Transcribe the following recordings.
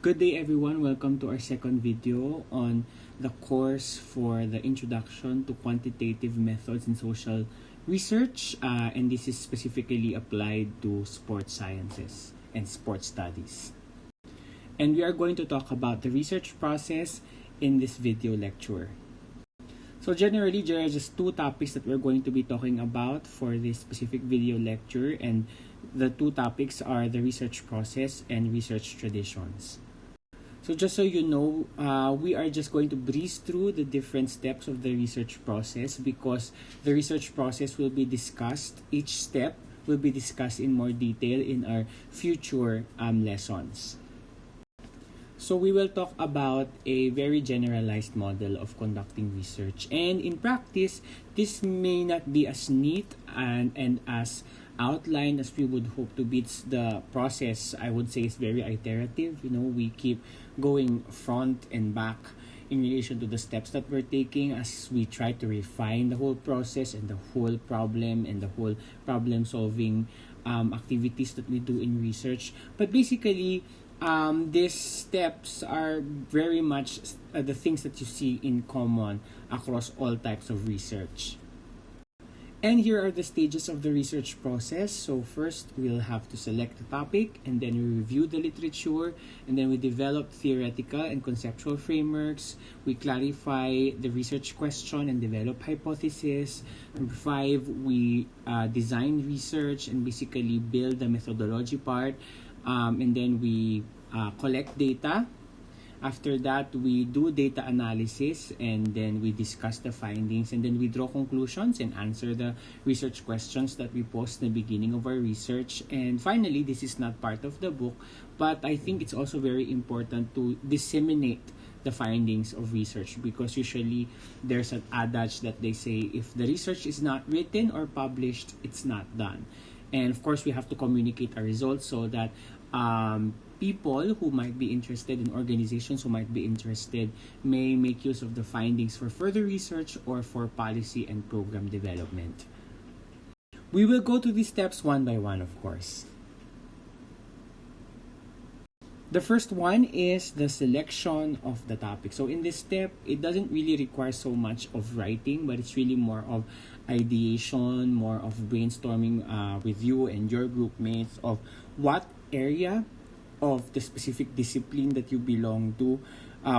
Good day everyone, welcome to our second video on the course for the Introduction to Quantitative Methods in Social Research, and this is specifically applied to sports sciences and sports studies. And we are going to talk about the research process in this video lecture. So generally, there are just two topics that we're going to be talking about for this specific video lecture, and the two topics are the research process and research traditions. So just so you know, we are just going to breeze through the different steps of the research process because the research process will be discussed. Each step will be discussed in more detail in our future lessons. So we will talk about a very generalized model of conducting research. And in practice, this may not be as neat and as outlined as we would hope to be. It's the process, I would say, is very iterative. We keep going front and back in relation to the steps that we're taking as we try to refine the whole process and the whole problem and the whole problem-solving activities that we do in research. But basically, these steps are very much the things that you see in common across all types of research. And here are the stages of the research process. So first, we'll have to select a topic, and then we review the literature, and then we develop theoretical and conceptual frameworks. We clarify the research question and develop hypotheses. Number 5, we design research and basically build the methodology part. And then we collect data. After that, we do data analysis, and then we discuss the findings, and then we draw conclusions and answer the research questions that we posed in the beginning of our research. And finally, this is not part of the book, but I think it's also very important to disseminate the findings of research, because usually there's an adage that they say, if the research is not written or published, it's not done. And of course, we have to communicate our results so that people who might be interested, in organizations who might be interested, may make use of the findings for further research or for policy and program development. We will go through these steps one by one, of course. The first one is the selection of the topic. So in this step, it doesn't really require so much of writing, but it's really more of ideation, more of brainstorming with you and your group mates of what area of the specific discipline that you belong to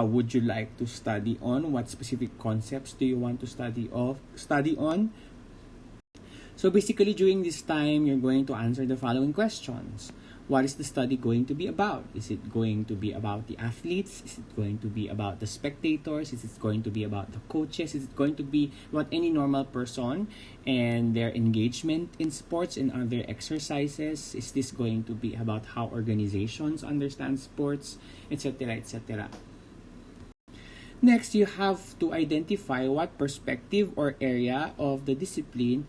would you like to study on? What specific concepts do you want to study on? So basically, during this time, you're going to answer the following questions. What is the study going to be about? Is it going to be about the athletes? Is it going to be about the spectators? Is it going to be about the coaches? Is it going to be about any normal person and their engagement in sports and other exercises? Is this going to be about how organizations understand sports, etc., etc.? Next, you have to identify what perspective or area of the discipline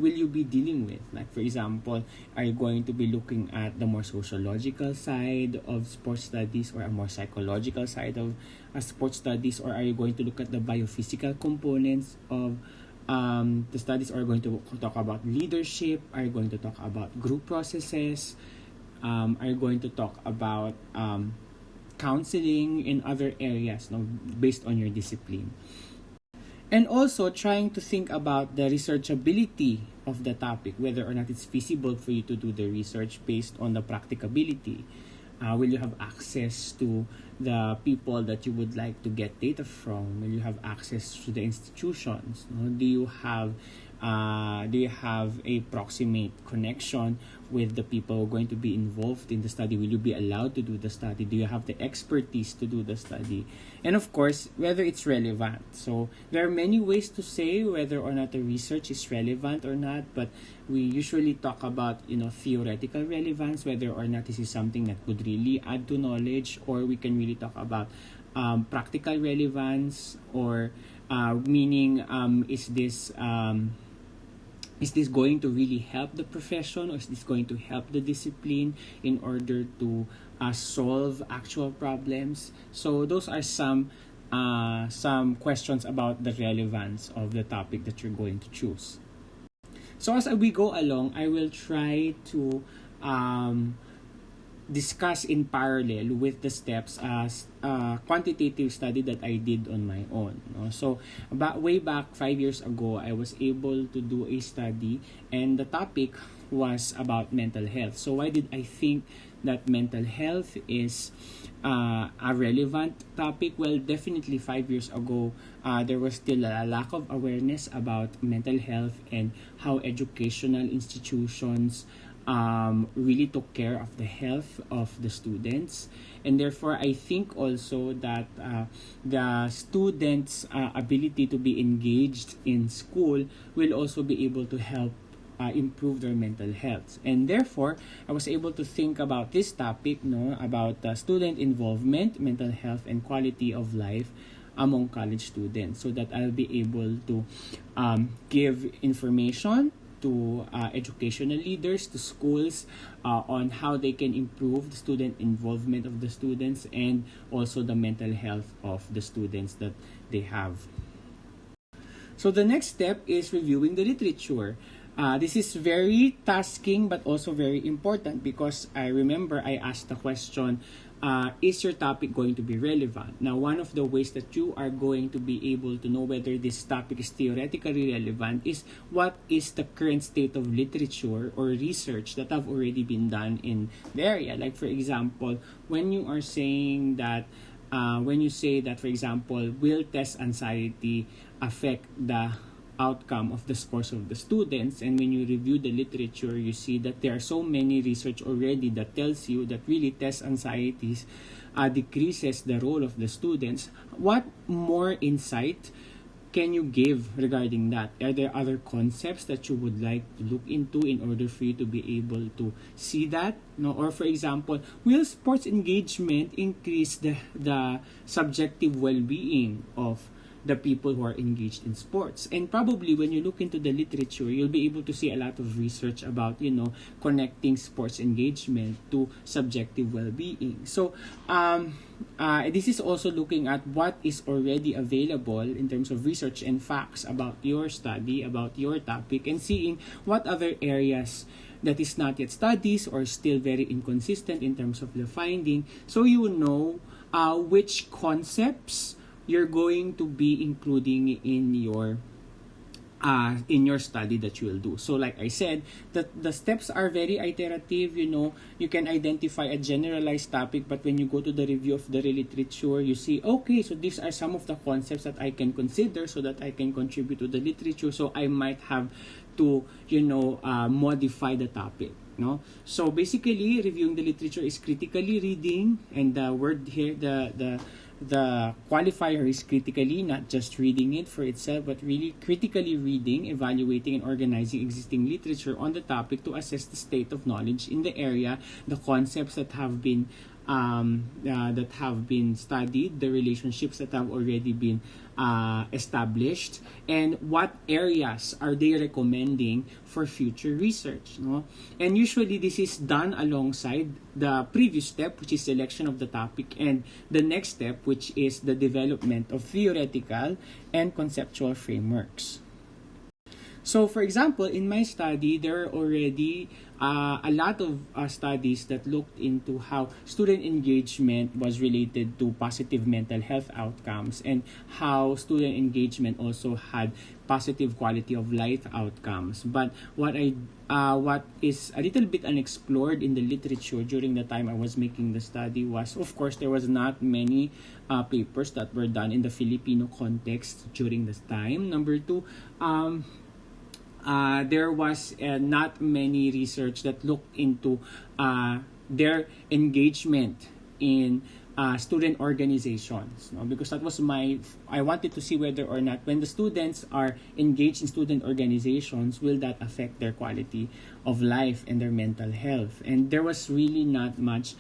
will you be dealing with. Like, for example, are you going to be looking at the more sociological side of sports studies or a more psychological side of sports studies, or are you going to look at the biophysical components of the studies? Are you going to talk about leadership? Are you going to talk about group processes? Are you going to talk about counseling in other areas based on your discipline? And also trying to think about the researchability of the topic, whether or not it's feasible for you to do the research based on the practicability. Will you have access to the people that you would like to get data from? Will you have access to the institutions? Do you have a proximate connection with the people who are going to be involved in the study? Will you be allowed to do the study? Do you have the expertise to do the study? And of course, whether it's relevant. So there are many ways to say whether or not the research is relevant or not, but we usually talk about theoretical relevance, whether or not this is something that could really add to knowledge, or we can really talk about practical relevance, or meaning is this going to really help the profession, or is this going to help the discipline in order to solve actual problems? So those are some questions about the relevance of the topic that you're going to choose. So as we go along, I will try to discuss in parallel with the steps as a quantitative study that I did on my own. No? So way back 5 years ago, I was able to do a study, and the topic was about mental health. So why did I think that mental health is a relevant topic? Well, definitely 5 years ago, there was still a lack of awareness about mental health and how educational institutions really took care of the health of the students. And therefore, I think also that the students' ability to be engaged in school will also be able to help improve their mental health. And therefore, I was able to think about this topic, no, about student involvement, mental health, and quality of life among college students, so that I'll be able to give information to educational leaders, to schools, on how they can improve the student involvement of the students and also the mental health of the students that they have. So the next step is reviewing the literature. This is very tasking but also very important, because I remember I asked the question, is your topic going to be relevant? Now, one of the ways that you are going to be able to know whether this topic is theoretically relevant is what is the current state of literature or research that have already been done in the area. Like, for example, when you are saying that, when you say that, for example, will test anxiety affect the outcome of the scores of the students, and when you review the literature, you see that there are so many research already that tells you that really test anxieties decreases the role of the students. What more insight can you give regarding that? Are there other concepts that you would like to look into in order for you to be able to see that? No? Or for example, will sports engagement increase the subjective well-being of the people who are engaged in sports? And probably when you look into the literature, you'll be able to see a lot of research about, connecting sports engagement to subjective well-being. So this is also looking at what is already available in terms of research and facts about your study, about your topic, and seeing what other areas that is not yet studied or still very inconsistent in terms of the finding, so you know which concepts you're going to be including in your study that you will do. So like I said, the steps are very iterative. You can identify a generalized topic, but when you go to the review of the literature, you see, okay, so these are some of the concepts that I can consider so that I can contribute to the literature. So I might have to modify the topic. No? So basically, reviewing the literature is critically reading, and the word here, the qualifier is critically, not just reading it for itself, but really critically reading, evaluating, and organizing existing literature on the topic to assess the state of knowledge in the area, the concepts that have been studied, the relationships that have already been established, and what areas are they recommending for future research. No? And usually this is done alongside the previous step, which is selection of the topic, and the next step, which is the development of theoretical and conceptual frameworks. So, for example, in my study, there are already a lot of studies that looked into how student engagement was related to positive mental health outcomes, and how student engagement also had positive quality of life outcomes. But what is a little bit unexplored in the literature during the time I was making the study was, of course, there was not many papers that were done in the Filipino context during this time. Number two, there was not many research that looked into their engagement in student organizations, no? Because that was I wanted to see whether or not when the students are engaged in student organizations, will that affect their quality of life and their mental health. And there was really not much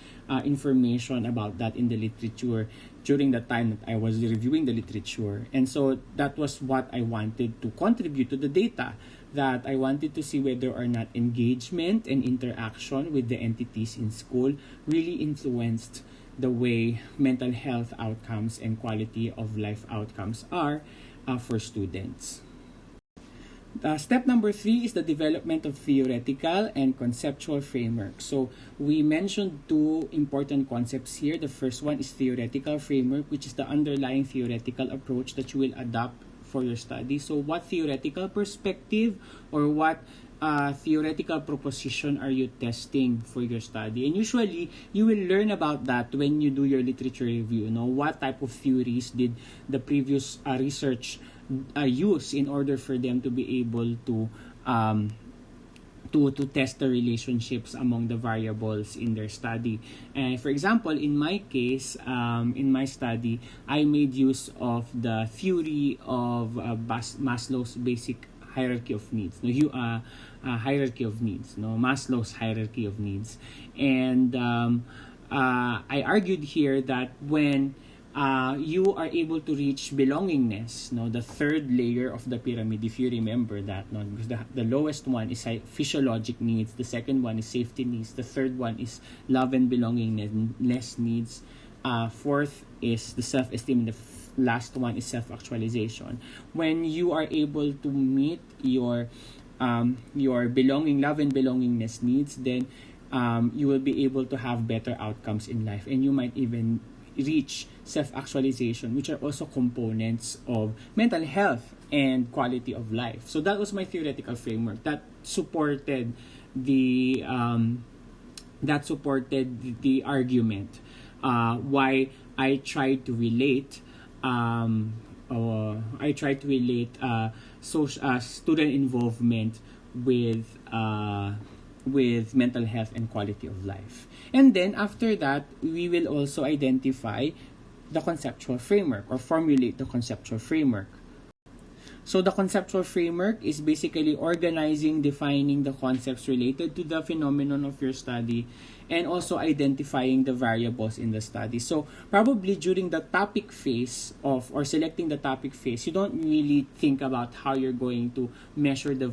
information about that in the literature during the time that I was reviewing the literature. And so that was what I wanted to contribute to the data, that I wanted to see whether or not engagement and interaction with the entities in school really influenced the way mental health outcomes and quality of life outcomes are for students. Step number 3 is the development of theoretical and conceptual frameworks. So we mentioned two important concepts here. The first one is theoretical framework, which is the underlying theoretical approach that you will adopt for your study. So what theoretical perspective or what theoretical proposition are you testing for your study? And usually, you will learn about that when you do your literature review. You know, what type of theories did the previous research use in order for them to be able to test the relationships among the variables in their study. And for example, in my case, in my study, I made use of the theory of Maslow's basic hierarchy of needs. Hierarchy of needs. Maslow's hierarchy of needs, and I argued here that when you are able to reach belongingness, the third layer of the pyramid, if you remember that, because the lowest one is physiologic needs, the second one is safety needs, the third one is love and belongingness needs, fourth is the self-esteem, and the last one is self-actualization. When you are able to meet your love and belongingness needs, then you will be able to have better outcomes in life, and you might even reach self-actualization, which are also components of mental health and quality of life. So that was my theoretical framework that supported the argument why I tried to relate student involvement with mental health and quality of life. And then after that, we will also identify the conceptual framework or formulate the conceptual framework. So the conceptual framework is basically organizing, defining the concepts related to the phenomenon of your study, and also identifying the variables in the study. So probably during the topic phase or selecting the topic phase, you don't really think about how you're going to measure the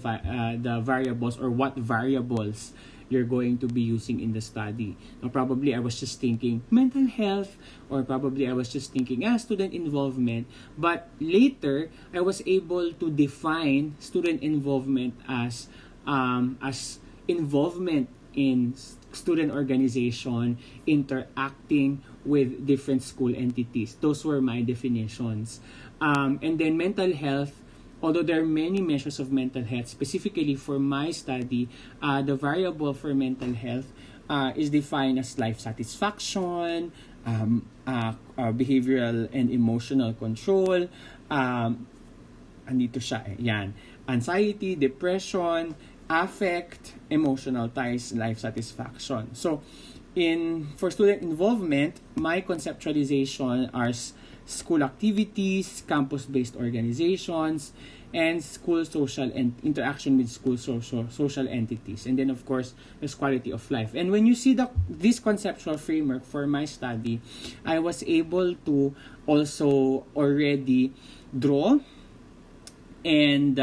variables or what variables you're going to be using in the study. Now, probably I was just thinking mental health, or probably I was just thinking student involvement. But later, I was able to define student involvement as involvement in student organization, interacting with different school entities. Those were my definitions. And then mental health, although there are many measures of mental health, specifically for my study, the variable for mental health is defined as life satisfaction, behavioral and emotional control, andito siya yan. Anxiety, depression, affect, emotional ties, life satisfaction. So, for student involvement, my conceptualization are school activities, campus-based organizations, and school social and interaction with school social entities. And then, of course, there's quality of life. And when you see this conceptual framework for my study, I was able to also already draw and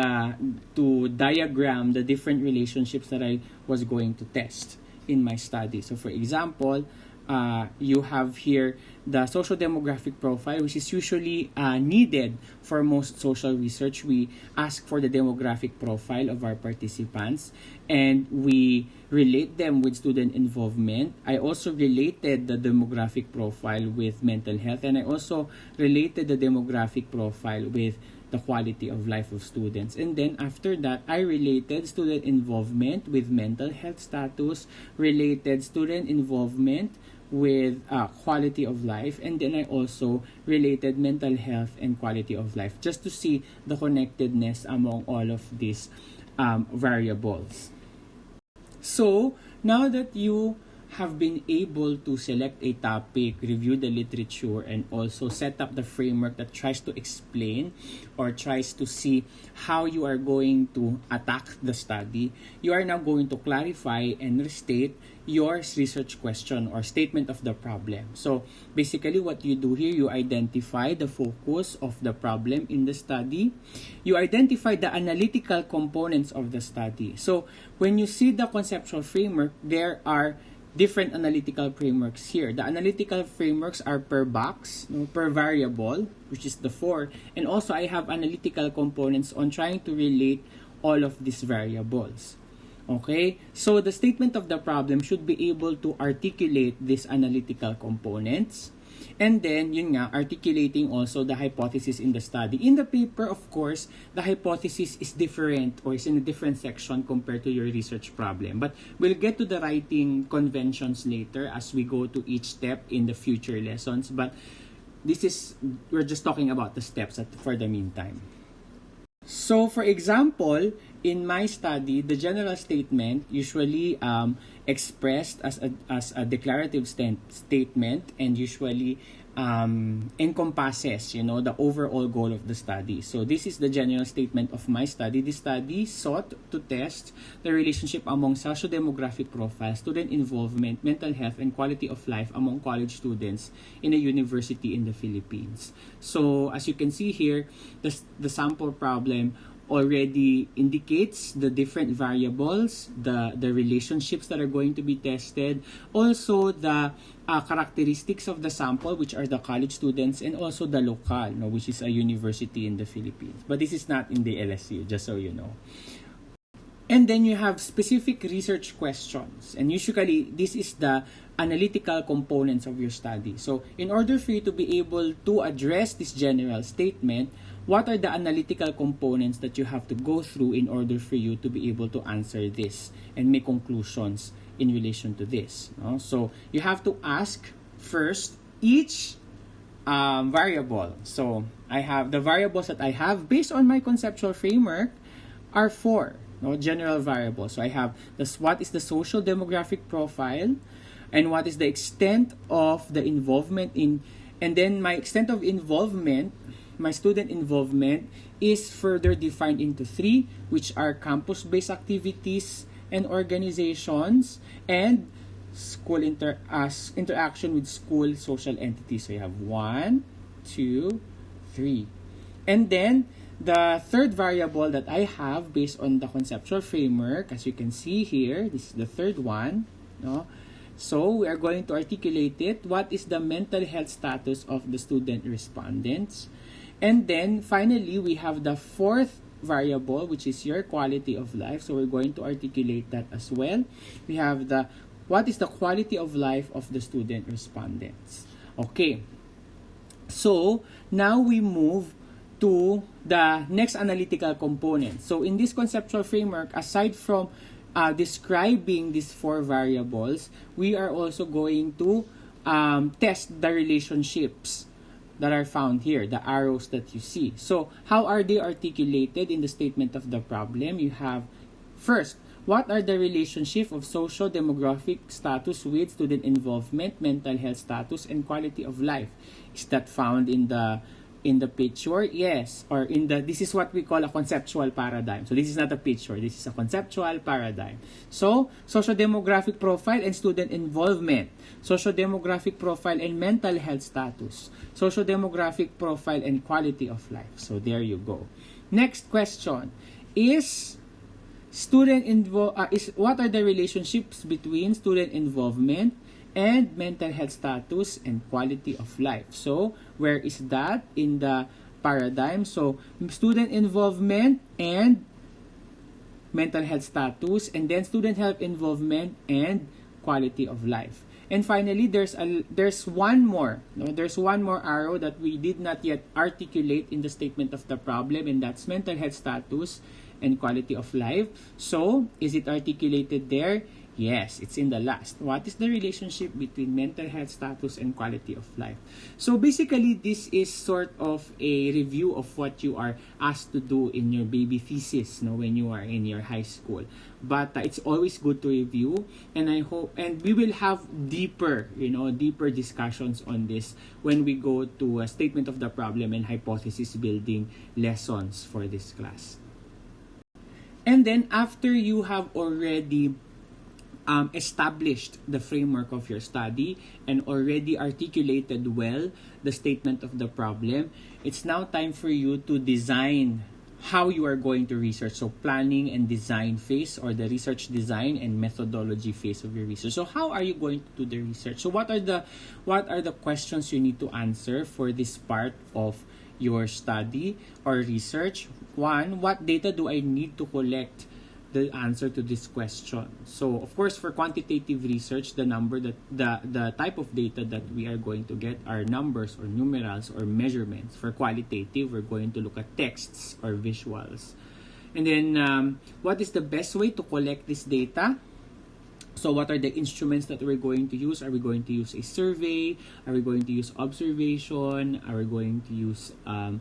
to diagram the different relationships that I was going to test in my study. So, for example, you have here the social demographic profile, which is usually needed for most social research. We ask for the demographic profile of our participants, and we relate them with student involvement. I also related the demographic profile with mental health, and I also related the demographic profile with the quality of life of students. And then after that, I related student involvement with mental health status, related student involvement with quality of life, and then I also related mental health and quality of life, just to see the connectedness among all of these variables. So now that you have been able to select a topic, review the literature, and also set up the framework that tries to explain or tries to see how you are going to attack the study, you are now going to clarify and restate your research question or statement of the problem. So basically what you do here, you identify the focus of the problem in the study. You identify the analytical components of the study. So when you see the conceptual framework, there are different analytical frameworks here. The analytical frameworks are per box, per variable, which is the 4. And also I have analytical components on trying to relate all of these variables. Okay? So the statement of the problem should be able to articulate these analytical components. And then, yun nga, articulating also the hypothesis in the study. In the paper, of course, the hypothesis is different or is in a different section compared to your research problem. But we'll get to the writing conventions later as we go to each step in the future lessons. But we're just talking about the steps for the meantime. So, for example, in my study, the general statement usually expressed as a declarative statement and usually encompasses, the overall goal of the study. So this is the general statement of my study. This study sought to test the relationship among socio-demographic profiles, student involvement, mental health, and quality of life among college students in a university in the Philippines. So as you can see here, the sample problem already indicates the different variables, the relationships that are going to be tested, also the characteristics of the sample, which are the college students, and also the local, which is a university in the Philippines. But this is not in the LSU, just so you know. And then you have specific research questions. And usually, this is the analytical components of your study. So, in order for you to be able to address this general statement, what are the analytical components that you have to go through in order for you to be able to answer this and make conclusions in relation to this? So, you have to ask first each variable. So, I have the variables that I have based on my conceptual framework are 4. General variables. So I have what is the social demographic profile, and what is the extent of the involvement in, and then my extent of involvement, my student involvement is further defined into 3, which are campus-based activities and organizations, and school interaction with school social entities. So you have 1, 2, 3. And then the third variable that I have based on the conceptual framework, as you can see here, this is the third one. So we are going to articulate it. What is the mental health status of the student respondents? And then finally, we have the fourth variable, which is your quality of life. So we're going to articulate that as well. We have what is the quality of life of the student respondents? Okay. So now we move to the next analytical component. So in this conceptual framework, aside from describing these 4 variables, we are also going to test the relationships that are found here, the arrows that you see. So how are they articulated in the statement of the problem? You have, first, what are the relationship of social demographic status with student involvement, mental health status, and quality of life? Is that found in the picture? Yes. Or this is what we call a conceptual paradigm. So this is not a picture. This is a conceptual paradigm. So, socio-demographic profile and student involvement. Socio-demographic profile and mental health status. Socio-demographic profile and quality of life. So there you go. Next question. What are the relationships between student involvement and mental health status and quality of life? So, where is that in the paradigm? So, student involvement and mental health status, and then student health involvement and quality of life. And finally, there's one more. There's one more arrow that we did not yet articulate in the statement of the problem, and that's mental health status and quality of life. So, is it articulated there? Yes, it's in the last. What is the relationship between mental health status and quality of life? So basically, this is sort of a review of what you are asked to do in your baby thesis, when you are in your high school. But it's always good to review, and I hope, and we will have deeper discussions on this when we go to a statement of the problem and hypothesis building lessons for this class. And then after you have already established the framework of your study and already articulated well the statement of the problem, it's now time for you to design how you are going to research. So planning and design phase, or the research design and methodology phase of your research. So how are you going to do the research? So what are the questions you need to answer for this part of your study or research. One, what data do I need to collect the answer to this question? So of course, for quantitative research, the type of data that we are going to get are numbers or numerals or measurements. For qualitative, we're going to look at texts or visuals. And then what is the best way to collect this data? So what are the instruments that we're going to use? Are we going to use a survey? Are we going to use observation? Are we going to use an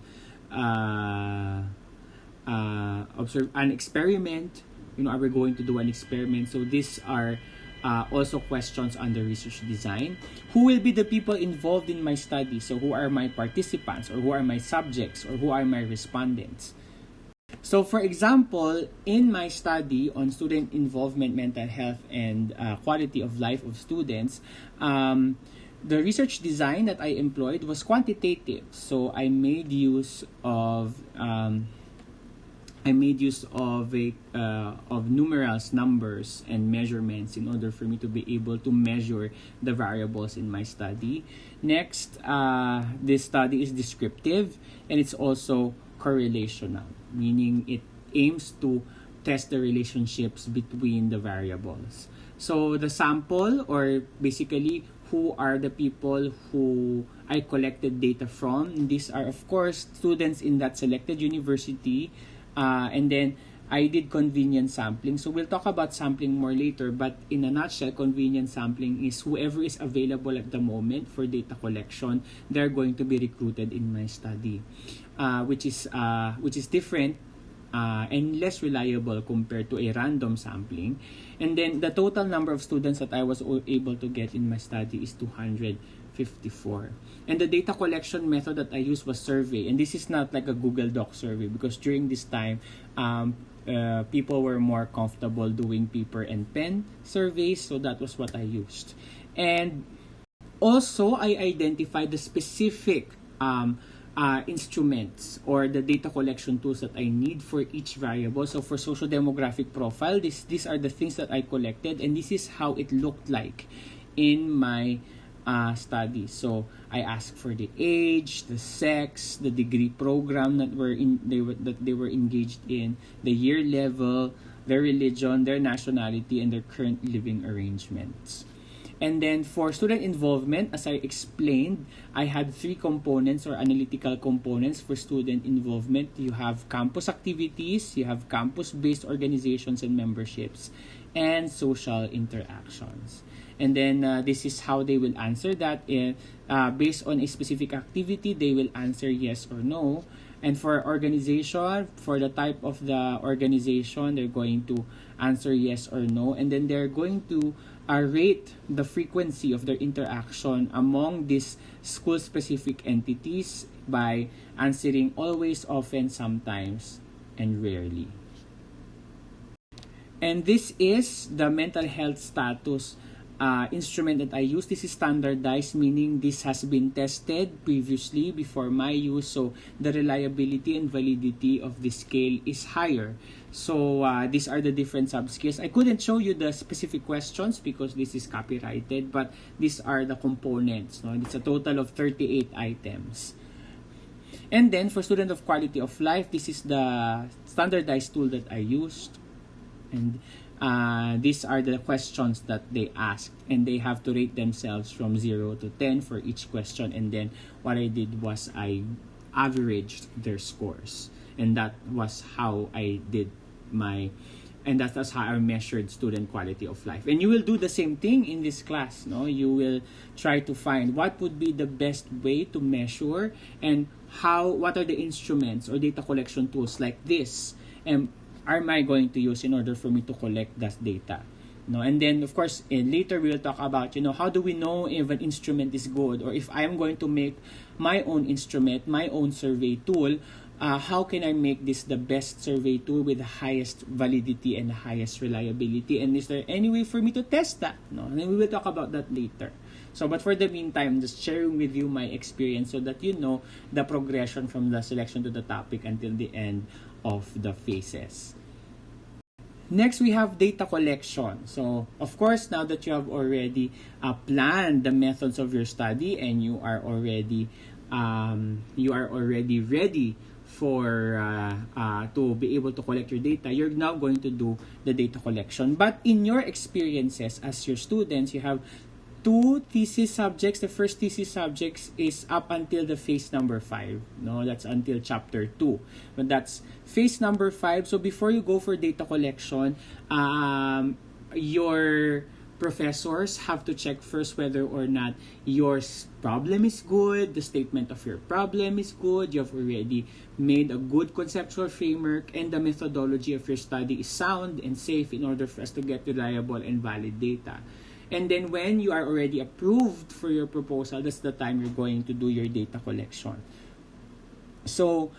experiment? Are we going to do an experiment? So these are also questions under research design. Who will be the people involved in my study? So who are my participants, or who are my subjects, or who are my respondents? So for example, in my study on student involvement, mental health, and quality of life of students, the research design that I employed was quantitative. So I made use of numerals, numbers, and measurements in order for me to be able to measure the variables in my study. Next, this study is descriptive, and it's also correlational, meaning it aims to test the relationships between the variables. So the sample, or basically who are the people who I collected data from, these are of course students in that selected university, and then I did convenience sampling. So we'll talk about sampling more later, but in a nutshell, convenience sampling is whoever is available at the moment for data collection, they're going to be recruited in my study, which is different and less reliable compared to a random sampling. And then the total number of students that I was able to get in my study is 254. And the data collection method that I used was survey. And this is not like a Google Doc survey, because during this time, people were more comfortable doing paper and pen surveys, so that was what I used. And also, I identified the specific instruments or the data collection tools that I need for each variable. So for social demographic profile, these are the things that I collected, and this is how it looked like in my study. So I asked for the age, the sex, the degree program that they were engaged in, the year level, their religion, their nationality, and their current living arrangements. And then for student involvement, as I explained, I had 3 components or analytical components for student involvement. You have campus activities, you have campus-based organizations and memberships, and social interactions. And then this is how they will answer that. Based on a specific activity, they will answer yes or no. And for organization, for the type of the organization, they're going to answer yes or no. And then they're going to rate the frequency of their interaction among these school-specific entities by answering always, often, sometimes, and rarely. And this is the mental health status instrument that I use. This is standardized, meaning this has been tested previously before my use, so the reliability and validity of this scale is higher. So these are the different subscales. I couldn't show you the specific questions because this is copyrighted, but these are the components. It's a total of 38 items. And then for student of quality of life, this is the standardized tool that I used. And these are the questions that they asked, and they have to rate themselves from 0 to 10 for each question. And then what I did was I averaged their scores, and that was how I did that's how I measured student quality of life. And you will do the same thing in this class. You will try to find what would be the best way to measure, and what are the instruments or data collection tools like this, and am I going to use in order for me to collect that data. And then of course later we will talk about how do we know if an instrument is good, or if I am going to make my own instrument, my own survey tool, how can I make this the best survey tool with the highest validity and the highest reliability, and is there any way for me to test that? And then we will talk about that later. So, but for the meantime, just sharing with you my experience so that you know the progression from the selection to the topic until the end of the phases. Next, we have data collection. So, of course, now that you have already planned the methods of your study and you are already you are already ready for to be able to collect your data, you're now going to do the data collection. But in your experiences as your students, you have two thesis subjects. The first thesis subjects is up until the phase number 5. No, that's until chapter 2. But that's phase number 5. So before you go for data collection, your professors have to check first whether or not your problem is good, the statement of your problem is good, you have already made a good conceptual framework, and the methodology of your study is sound and safe in order for us to get reliable and valid data. And then when you are already approved for your proposal, that's the time you're going to do your data collection. So,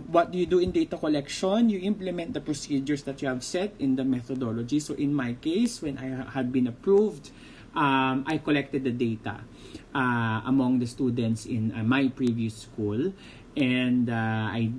what do you do in data collection? You implement the procedures that you have set in the methodology. So, in my case, when I had been approved, I collected the data among the students in my previous school. And I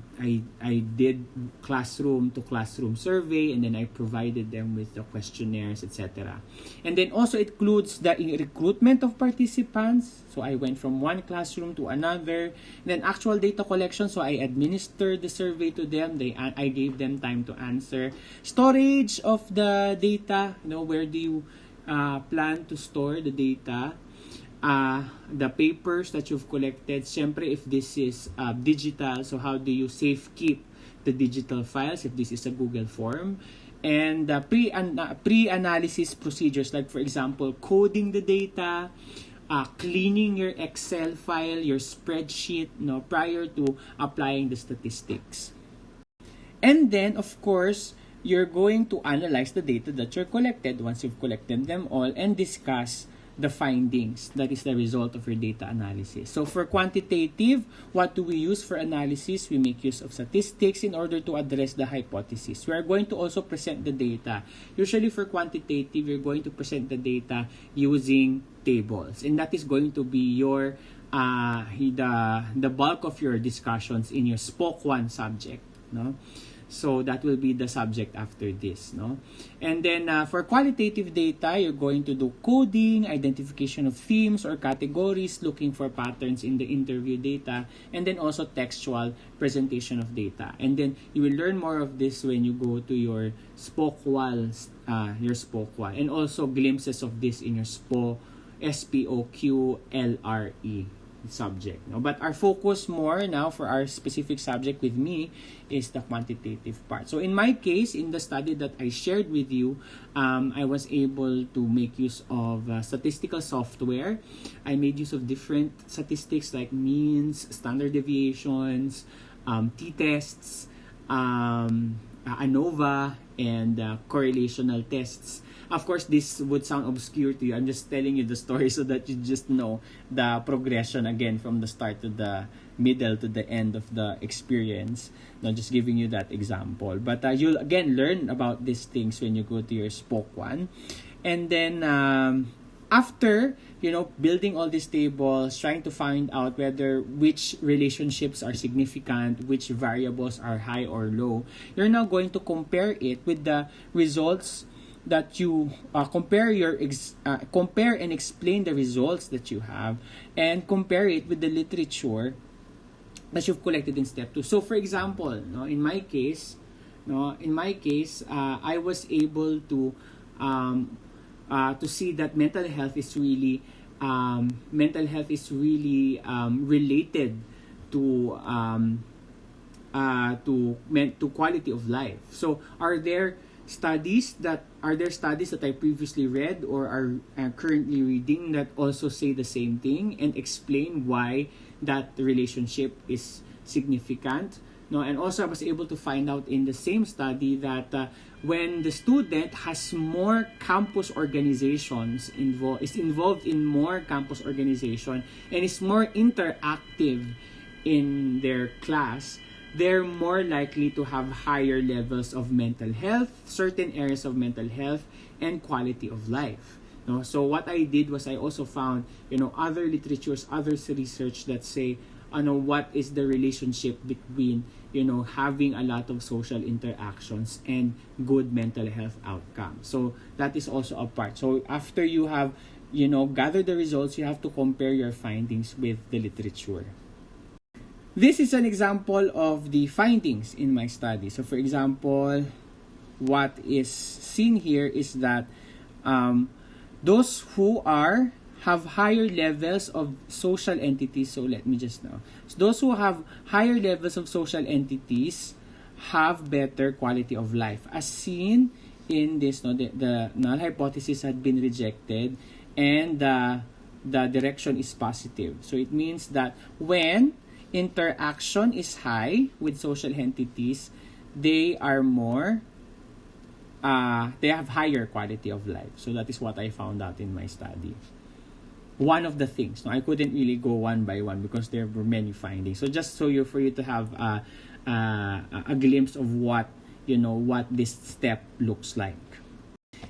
did classroom to classroom survey, and then I provided them with the questionnaires, etc. And then also it includes the recruitment of participants. So I went from one classroom to another. And then actual data collection, so I administered the survey to them. I gave them time to answer. Storage of the data, where do you plan to store the data? The papers that you've collected, syempre if this is digital, so how do you safe keep the digital files if this is a Google form? And pre-analysis procedures, like for example, coding the data, cleaning your Excel file, your spreadsheet, prior to applying the statistics. And then, of course, you're going to analyze the data that you're collected once you've collected them all and discuss the findings. That is the result of your data analysis. So for quantitative, what do we use for analysis? We make use of statistics in order to address the hypothesis. We are going to also present the data. Usually for quantitative, you're going to present the data using tables. And that is going to be your the bulk of your discussions in your SPOC 1 subject. So that will be the subject after this, And then for qualitative data, you're going to do coding, identification of themes or categories, looking for patterns in the interview data, and then also textual presentation of data. And then you will learn more of this when you go to your SPOC1, and also glimpses of this in your SPOQ-LRE subject. But our focus more now for our specific subject with me is the quantitative part. So in my case, in the study that I shared with you, I was able to make use of statistical software. I made use of different statistics like means, standard deviations, t-tests, ANOVA, and correlational tests. Of course, this would sound obscure to you. I'm just telling you the story so that you just know the progression again from the start to the middle to the end of the experience. Just giving you that example. But you'll again learn about these things when you go to your SPOC 1. And then after, building all these tables, trying to find out which relationships are significant, which variables are high or low, you're now going to compare it with the results that you compare and explain the results that you have, and compare it with the literature that you've collected in step 2. So for example, in my case, I was able to see that mental health is really related to quality of life. So are there studies that I previously read or are currently reading that also say the same thing and explain why that relationship is significant? And also I was able to find out in the same study that when the student has more campus organizations is involved in more campus organization and is more interactive in their class, they're more likely to have higher levels of mental health, certain areas of mental health, and quality of life. So what I did was I also found, other literatures, other research that say, what is the relationship between, having a lot of social interactions and good mental health outcomes. So that is also a part. So after you have gather the results, you have to compare your findings with the literature. This is an example of the findings in my study. So for example, what is seen here is that those who have higher levels of social entities, so let me just know. So those who have higher levels of social entities have better quality of life. As seen in this, the null hypothesis had been rejected and the direction is positive. So it means that when interaction is high with social entities, they are more they have higher quality of life. So that is what I found out in my study. One of the things. I couldn't really go one by one because there were many findings. So just for you to have a glimpse of what this step looks like.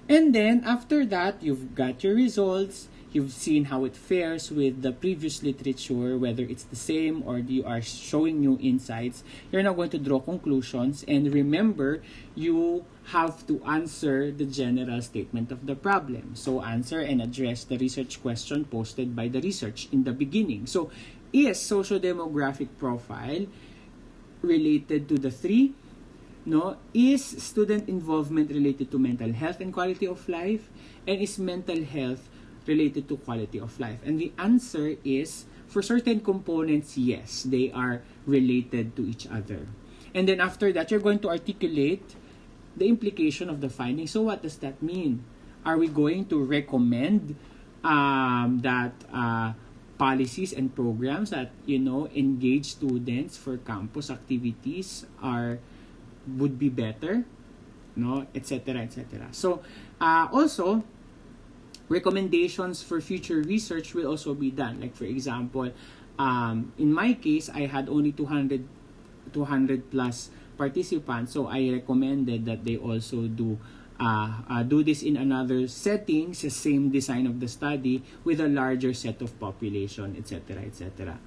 And then after that, you've got your results. You've seen how it fares with the previous literature, whether it's the same or you are showing new insights. You're now going to draw conclusions. And remember, you have to answer the general statement of the problem. So answer and address the research question posted by the research in the beginning. So is socio-demographic profile related to the three? No? Is student involvement related to mental health and quality of life? And is mental health related to quality of life? And the answer is, for certain components, yes, they are related to each other. And then after that, you're going to articulate the implication of the finding. So what does that mean? Are we going to recommend that policies and programs that engage students for campus activities would be better, etc., etc. So also, recommendations for future research will also be done. Like for example, in my case, I had only 200 plus participants, so I recommended that they also do this in another settings, the same design of the study with a larger set of population, etc., etc.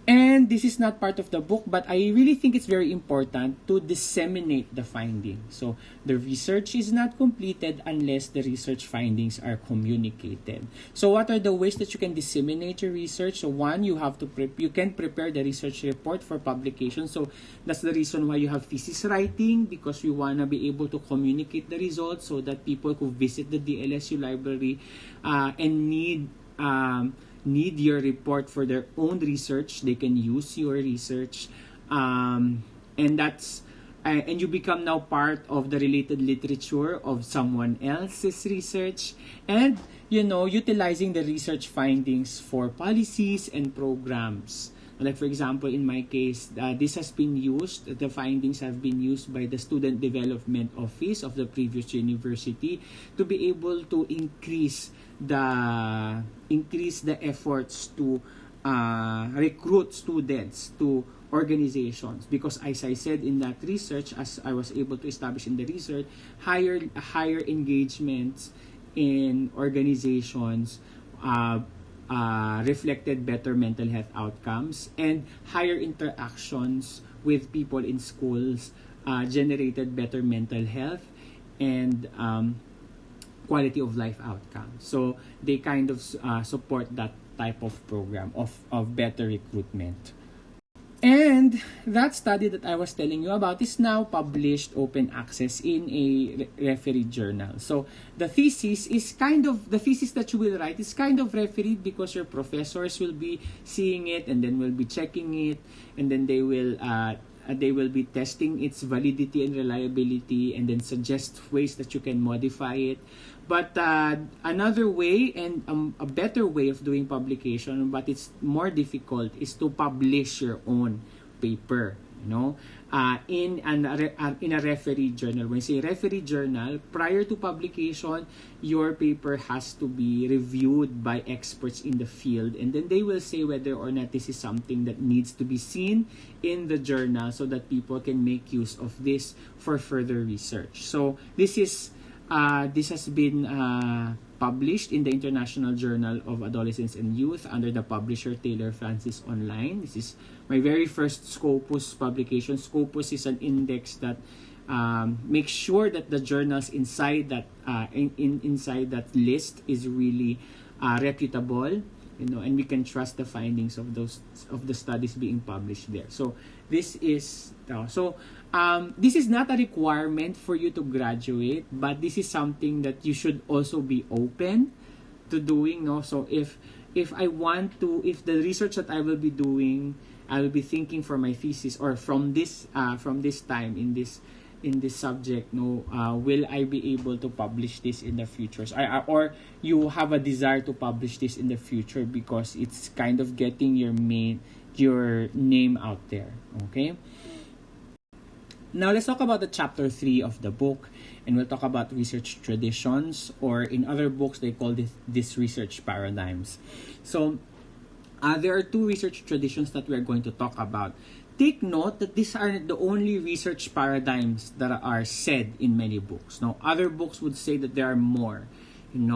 And this is not part of the book, but I really think it's very important to disseminate the findings. So the research is not completed unless the research findings are communicated. So what are the ways that you can disseminate your research? So one, you can prepare the research report for publication. So that's the reason why you have thesis writing, because we want to be able to communicate the results so that people who visit the DLSU library and need your report for their own research, they can use your research, and you become now part of the related literature of someone else's research, and utilizing the research findings for policies and programs. Like for example, in my case, this has been used, the findings have been used by the Student Development Office of the previous university to be able to increase the efforts to recruit students to organizations, because as I said in that research, as I was able to establish in the research, higher engagements in organizations reflected better mental health outcomes, and higher interactions with people in schools generated better mental health and quality of life outcomes. So they kind of support that type of program of better recruitment. And that study that I was telling you about is now published open access in a refereed journal. So the thesis that you will write is kind of refereed, because your professors will be seeing it and then will be checking it, and then they will be testing its validity and reliability, and then suggest ways that you can modify it. But another way and a better way of doing publication, but it's more difficult, is to publish your own paper, in a refereed journal. When I say refereed journal, prior to publication, your paper has to be reviewed by experts in the field, and then they will say whether or not this is something that needs to be seen in the journal so that people can make use of this for further research. So this has been published in the International Journal of Adolescents and Youth under the publisher Taylor Francis Online. This is my very first Scopus publication. Scopus is an index that make sure that the journals inside that inside that list is really reputable, and we can trust the findings of the studies being published there. So this is this is not a requirement for you to graduate, but this is something that you should also be open to doing. So if the research that I will be doing, I will be thinking for my thesis, or from this time in this subject, will I be able to publish this in the future? Or you have a desire to publish this in the future because it's kind of getting your name out there. Okay. Now let's talk about the chapter 3 of the book, and we'll talk about research traditions, or in other books they call this research paradigms. So there are 2 research traditions that we're going to talk about. Take note that these are the only research paradigms that are said in many books. Now, other books would say that there are more. In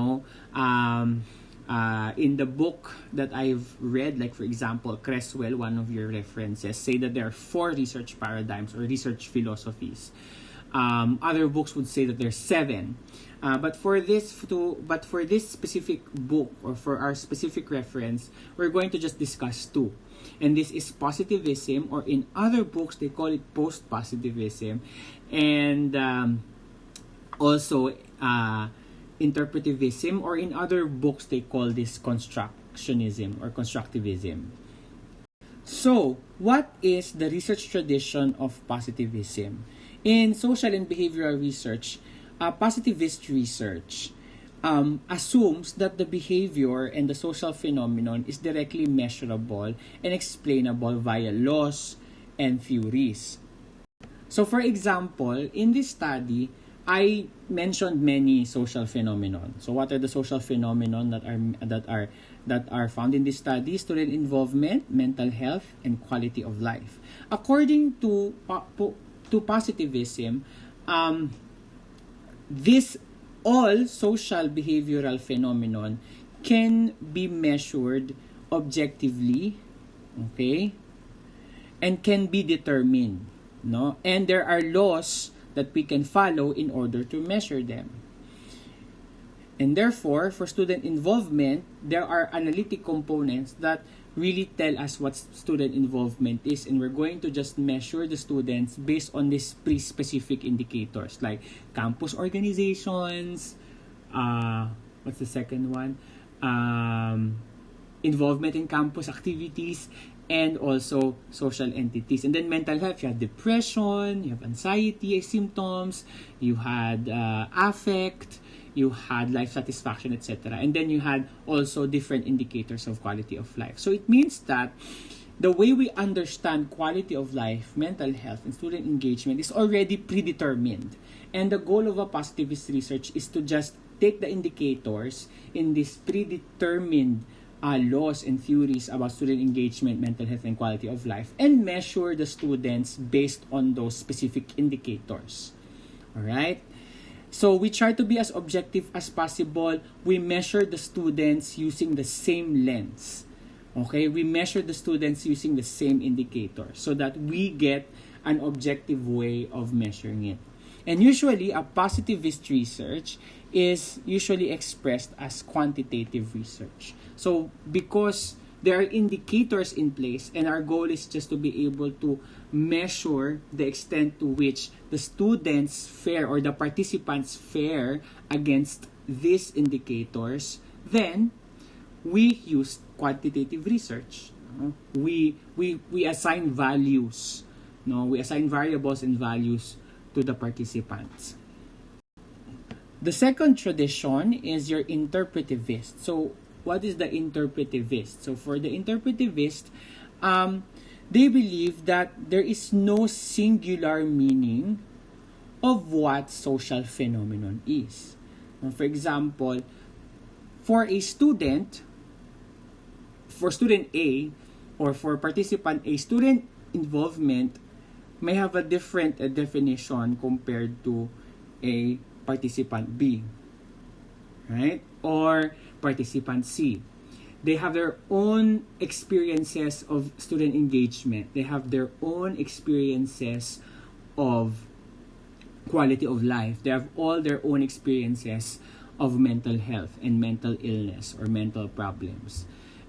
the book that I've read, like for example, Creswell, one of your references, say that there are 4 research paradigms or research philosophies. Other books would say that there's 7. But for this specific book, or for our specific reference, we're going to just discuss 2. And this is positivism, or in other books they call it post-positivism, and also interpretivism, or in other books they call this constructionism or constructivism. So, what is the research tradition of positivism? In social and behavioral research, positivist research assumes that the behavior and the social phenomenon is directly measurable and explainable via laws and theories. So, for example, in this study, I mentioned many social phenomenon. So, what are the social phenomenon that are found in this study? Student involvement, mental health, and quality of life. According to positivism, this all social behavioral phenomenon can be measured objectively, okay, and can be determined, and there are laws that we can follow in order to measure them. And therefore, for student involvement, there are analytic components that really tell us what student involvement is, and we're going to just measure the students based on these pre-specific indicators like campus organizations, what's the second one? Involvement in campus activities, and also social entities. And then mental health, you have depression, you have anxiety symptoms, you had affect, you had life satisfaction, etc. And then you had also different indicators of quality of life. So it means that the way we understand quality of life, mental health, and student engagement is already predetermined. And the goal of a positivist research is to just take the indicators in this predetermined laws and theories about student engagement, mental health, and quality of life, and measure the students based on those specific indicators. Alright? So we try to be as objective as possible. We measure the students using the same lens. Okay? We measure the students using the same indicator so that we get an objective way of measuring it. And usually, a positivist research is usually expressed as quantitative research. So, because there are indicators in place, and our goal is just to be able to measure the extent to which the students fare, or the participants fare against these indicators, then we use quantitative research. We assign values. We assign variables and values to the participants. The second tradition is your interpretivist. So, what is the interpretivist? So, for the interpretivist, they believe that there is no singular meaning of what social phenomenon is. For example, for student A, or for participant A, student involvement may have a different definition compared to a participant B, right? Or participant C. They have their own experiences of student engagement. They have their own experiences of quality of life. They have all their own experiences of mental health and mental illness or mental problems.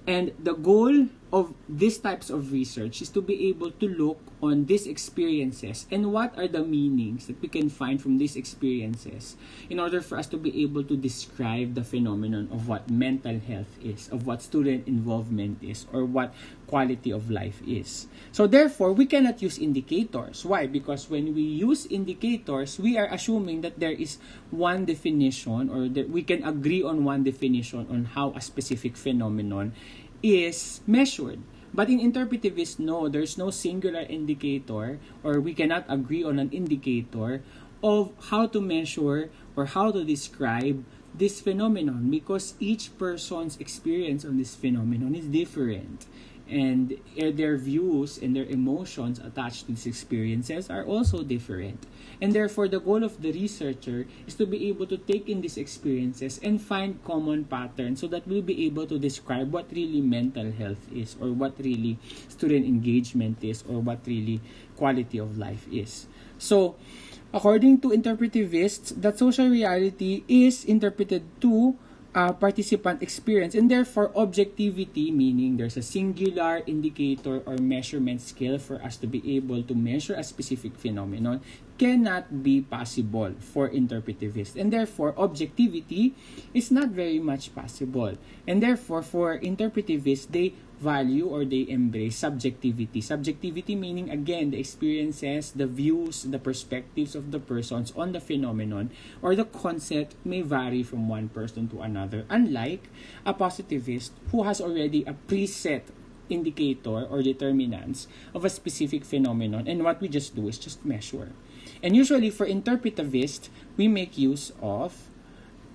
And the goal of these types of research is to be able to look on these experiences and what are the meanings that we can find from these experiences in order for us to be able to describe the phenomenon of what mental health is, of what student involvement is, or what quality of life is. So therefore, we cannot use indicators. Why? Because when we use indicators, we are assuming that there is one definition, or that we can agree on one definition on how a specific phenomenon is measured. But in interpretivists, no, there's no singular indicator, or we cannot agree on an indicator of how to measure or how to describe this phenomenon, because each person's experience on this phenomenon is different. And their views and their emotions attached to these experiences are also different. And therefore, the goal of the researcher is to be able to take in these experiences and find common patterns so that we'll be able to describe what really mental health is, or what really student engagement is, or what really quality of life is. So, according to interpretivists, that social reality is interpreted to participant experience, and therefore objectivity, meaning there's a singular indicator or measurement scale for us to be able to measure a specific phenomenon, cannot be possible for interpretivists, and therefore objectivity is not very much possible. And therefore, for interpretivists, they value or they embrace subjectivity. Subjectivity meaning, again, the experiences, the views, the perspectives of the persons on the phenomenon or the concept may vary from one person to another, unlike a positivist who has already a preset indicator or determinants of a specific phenomenon, and what we just do is just measure. And usually for interpretivists, we make use of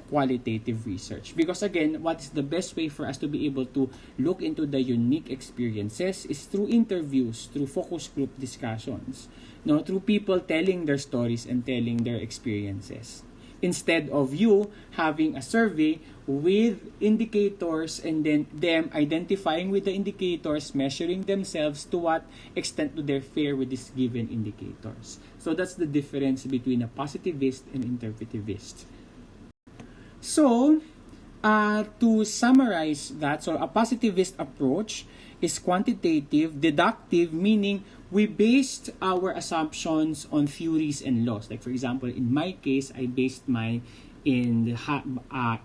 qualitative research, because again, what is the best way for us to be able to look into the unique experiences is through interviews, through focus group discussions, no, through people telling their stories and telling their experiences, instead of you having a survey with indicators and then them identifying with the indicators, measuring themselves to what extent do they fare with these given indicators. So that's the difference between a positivist and interpretivist. So, to summarize that, so a positivist approach is quantitative, deductive, meaning we based our assumptions on theories and laws. Like for example, in my case, I based mine in the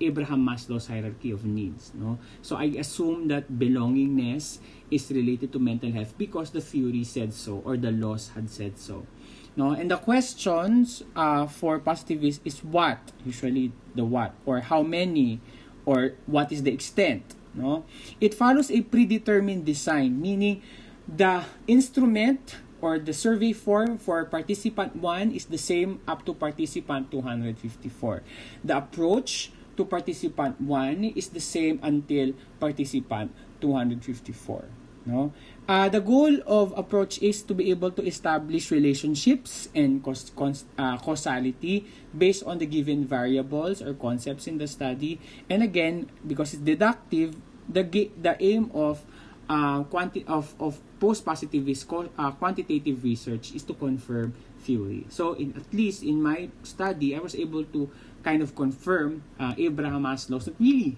Abraham Maslow's hierarchy of needs. No, so I assume that belongingness is related to mental health because the theory said so, or the laws had said so. No, and the questions for positivists is what, usually the what, or how many, or what is the extent. No, it follows a predetermined design, meaning the instrument or the survey form for participant 1 is the same up to participant 254. The approach to participant 1 is the same until participant 254. No? The goal of approach is to be able to establish relationships and causality based on the given variables or concepts in the study. And again, because it's deductive, the aim of post-positivist quantitative research is to confirm theory. So at least in my study, I was able to kind of confirm Abraham Maslow's that really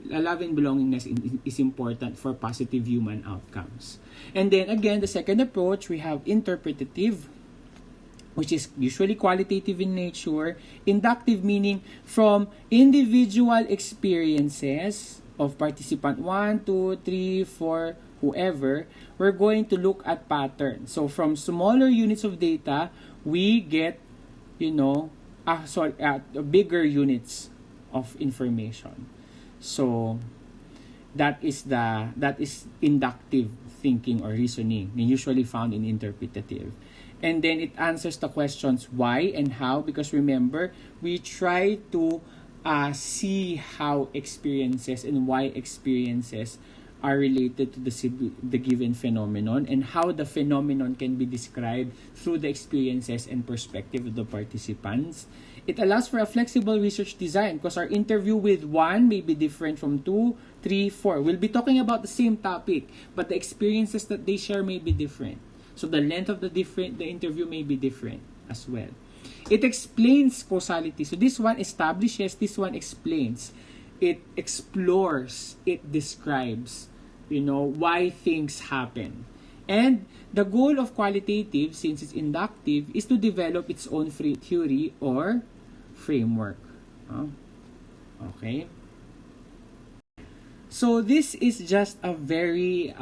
love and belongingness is important for positive human outcomes. And then again, the second approach, we have interpretative, which is usually qualitative in nature. Inductive meaning from individual experiences of participant 1, 2, 3, 4, whoever, we're going to look at patterns. So from smaller units of data, we get, bigger units of information. So that is inductive thinking or reasoning, usually found in interpretative. And then it answers the questions why and how, because remember, we try to see how experiences and why experiences are related to the given phenomenon, and how the phenomenon can be described through the experiences and perspective of the participants. It allows for a flexible research design because our interview with 1 may be different from 2, 3, 4. We'll be talking about the same topic, but the experiences that they share may be different. So the length of the interview may be different. as well. It explains causality. So this one establishes, this one explains. It explores, it describes, why things happen. And the goal of qualitative, since it's inductive, is to develop its own free theory or framework. Okay. So this is just a very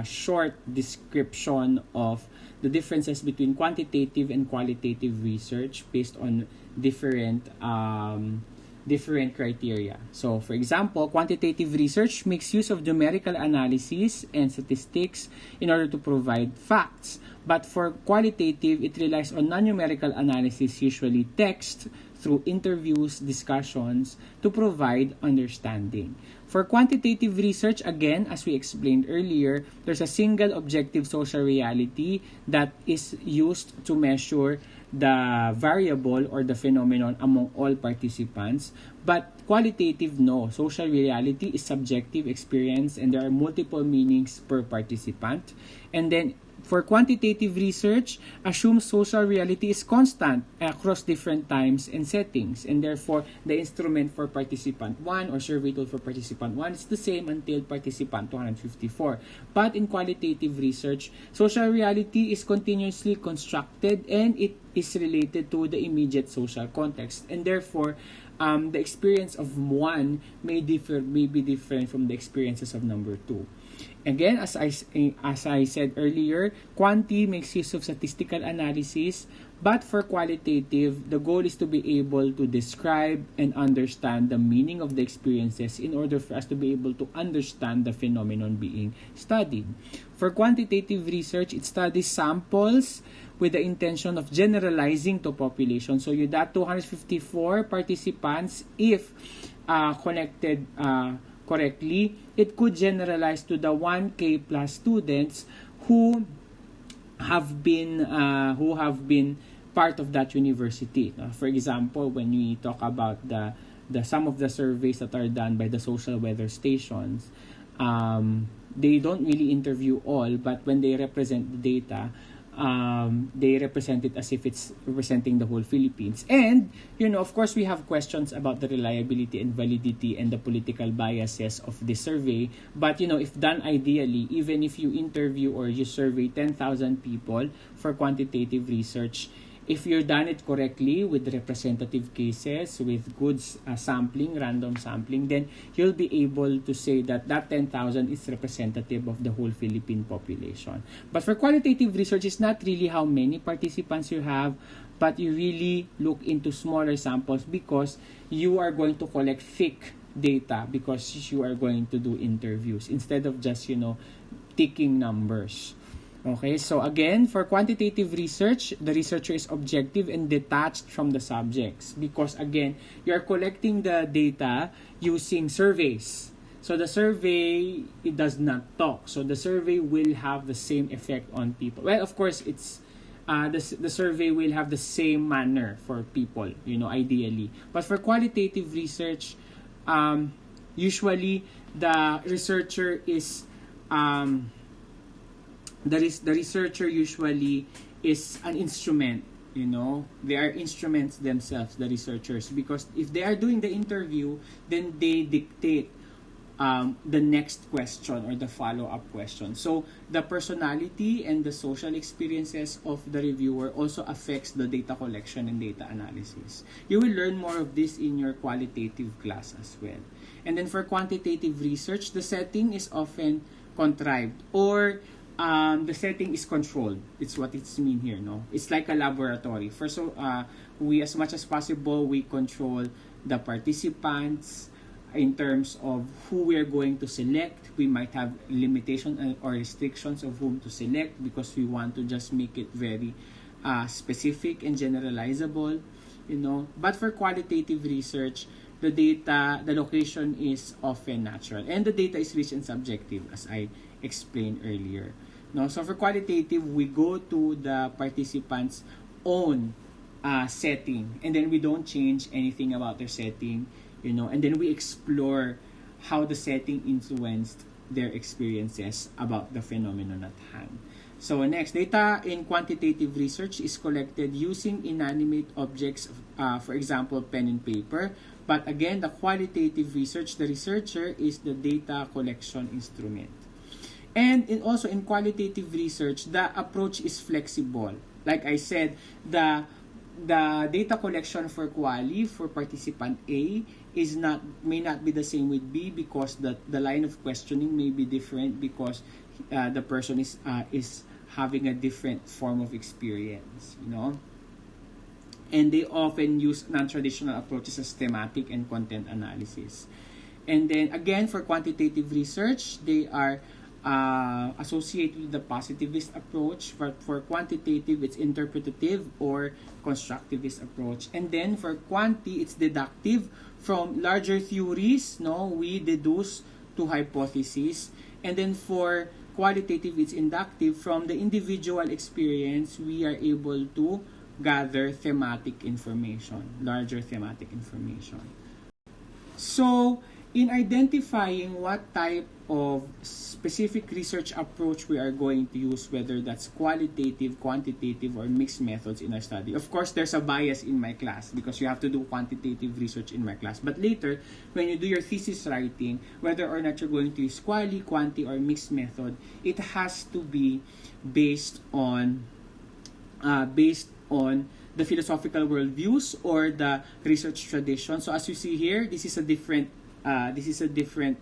short description of the differences between quantitative and qualitative research based on different criteria. So, for example, quantitative research makes use of numerical analysis and statistics in order to provide facts. But for qualitative, it relies on non-numerical analysis, usually text, through interviews, discussions, to provide understanding. For quantitative research, again, as we explained earlier, there's a single objective social reality that is used to measure the variable or the phenomenon among all participants. But qualitative, no. Social reality is subjective experience and there are multiple meanings per participant. And then for quantitative research, assumes social reality is constant across different times and settings, and therefore the instrument for participant 1 or survey tool for participant 1 is the same until participant 254. But in qualitative research, social reality is continuously constructed and it is related to the immediate social context, and therefore the experience of one may be different from the experiences of number 2. Again, as I said earlier, quanti makes use of statistical analysis, but for qualitative, the goal is to be able to describe and understand the meaning of the experiences in order for us to be able to understand the phenomenon being studied. For quantitative research, it studies samples with the intention of generalizing to population. So that 254 participants, if connected correctly, it could generalize to the 1K plus students who have been part of that university. For example, when we talk about the some of the surveys that are done by the social weather stations, they don't really interview all, but when they represent the data, they represent it as if it's representing the whole Philippines. And, of course, we have questions about the reliability and validity and the political biases of this survey. But, if done ideally, even if you interview or you survey 10,000 people for quantitative research, if you're done it correctly with representative cases, with good sampling, random sampling, then you'll be able to say that 10,000 is representative of the whole Philippine population. But for qualitative research, it's not really how many participants you have, but you really look into smaller samples because you are going to collect thick data because you are going to do interviews instead of just, ticking numbers. Okay, so again, for quantitative research, the researcher is objective and detached from the subjects because, again, you are collecting the data using surveys. So the survey, it does not talk. So the survey will have the same effect on people. Well, of course, it's the survey will have the same manner for people, ideally. But for qualitative research, usually the researcher is... The researcher usually is an instrument, they are instruments themselves, the researchers, because if they are doing the interview, then they dictate the next question or the follow-up question. So the personality and the social experiences of the reviewer also affects the data collection and data analysis. You will learn more of this in your qualitative class as well. And then for quantitative research, the setting is often contrived or the setting is controlled. It's what it's mean here, no? It's like a laboratory. First, we, as much as possible, we control the participants in terms of who we are going to select. We might have limitations or restrictions of whom to select because we want to just make it very specific and generalizable, But for qualitative research, the data, the location is often natural. And the data is rich and subjective, as I explained earlier. No, so for qualitative, we go to the participants' own setting, and then we don't change anything about their setting, and then we explore how the setting influenced their experiences about the phenomenon at hand. So next, data in quantitative research is collected using inanimate objects, for example, pen and paper. But again, the qualitative research, the researcher is the data collection instrument. And also in qualitative research, the approach is flexible. Like I said, the data collection for quali for participant A may not be the same with B, because the line of questioning may be different, because the person is having a different form of experience, you know. And they often use non-traditional approaches as thematic and content analysis. And then again, for quantitative research, they are associated with the positivist approach. For quantitative, it's interpretative or constructivist approach. And then for quanti, it's deductive. From larger theories, we deduce to hypotheses. And then for qualitative, it's inductive. From the individual experience, we are able to gather thematic information, larger thematic information. So, in identifying what type of specific research approach we are going to use, whether that's qualitative, quantitative, or mixed methods in our study. Of course, there's a bias in my class because you have to do quantitative research in my class. But later, when you do your thesis writing, whether or not you're going to use quali, quanti, or mixed method, it has to be based on the philosophical worldviews or the research tradition. So as you see here, this is a different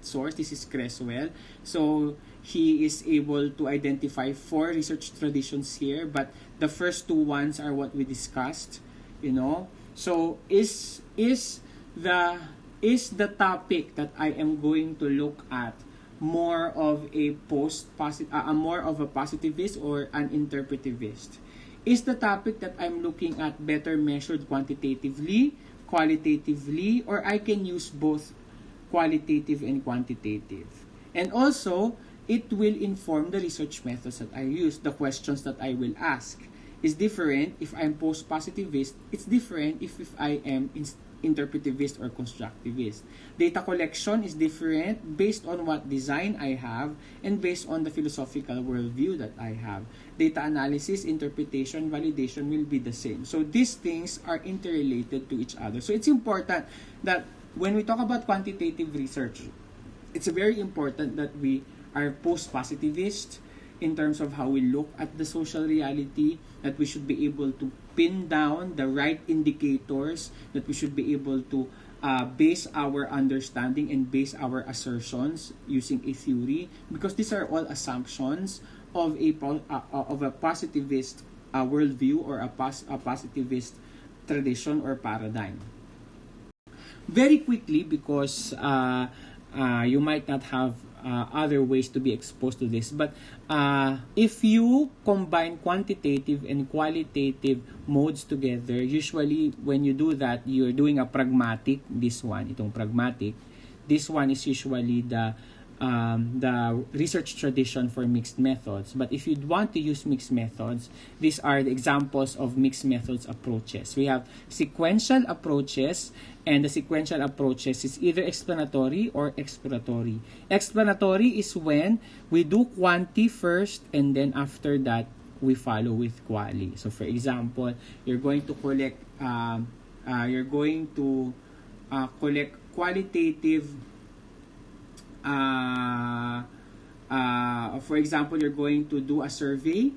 source. This is Creswell. So he is able to identify 4 research traditions here, but the first 2 ones are what we discussed, you know. So is the topic that I am going to look at more of a more of a positivist or an interpretivist? Is the topic that I'm looking at better measured quantitatively, qualitatively, or I can use both qualitative and quantitative? And also, it will inform the research methods that I use. The questions that I will ask is different if I'm post-positivist. It's different if I am interpretivist or constructivist. Data collection is different based on what design I have and based on the philosophical worldview that I have. Data analysis, interpretation, validation will be the same. So these things are interrelated to each other. So it's important that when we talk about quantitative research, it's very important that we are post-positivist in terms of how we look at the social reality, that we should be able to pin down the right indicators, that we should be able to base our understanding and base our assertions using a theory, because these are all assumptions of a positivist worldview or a positivist tradition or paradigm. Very quickly, because you might not have other ways to be exposed to this, but if you combine quantitative and qualitative modes together, usually when you do that, you're doing a pragmatic. Itong pragmatic, this one is usually the research tradition for mixed methods. But if you want to use mixed methods, these are the examples of mixed methods approaches. We have sequential approaches, and the sequential approaches is either explanatory or exploratory. Explanatory is when we do quanti first, and then after that, we follow with quali. So for example, you're going to collect qualitative. For example, you're going to do a survey,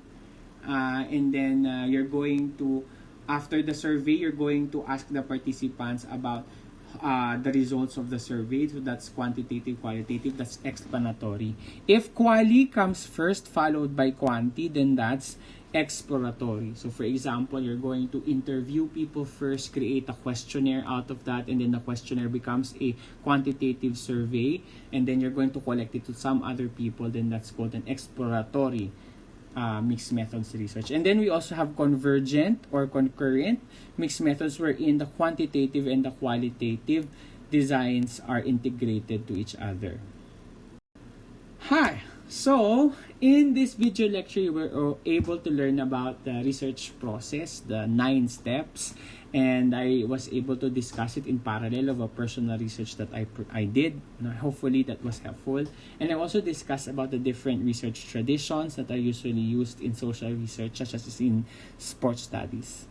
and then you're going to, after the survey, you're going to ask the participants about the results of the survey. So that's quantitative, qualitative, that's explanatory. If quali comes first followed by quanti, then that's exploratory. So for example, you're going to interview people first, create a questionnaire out of that, and then the questionnaire becomes a quantitative survey, and then you're going to collect it to some other people, then that's called an exploratory mixed methods research. And then we also have convergent or concurrent mixed methods, wherein the quantitative and the qualitative designs are integrated to each other. Hi! So, in this video lecture, you were able to learn about the research process, the 9 steps, and I was able to discuss it in parallel of a personal research that I did. Hopefully, that was helpful. And I also discussed about the different research traditions that are usually used in social research, such as in sports studies.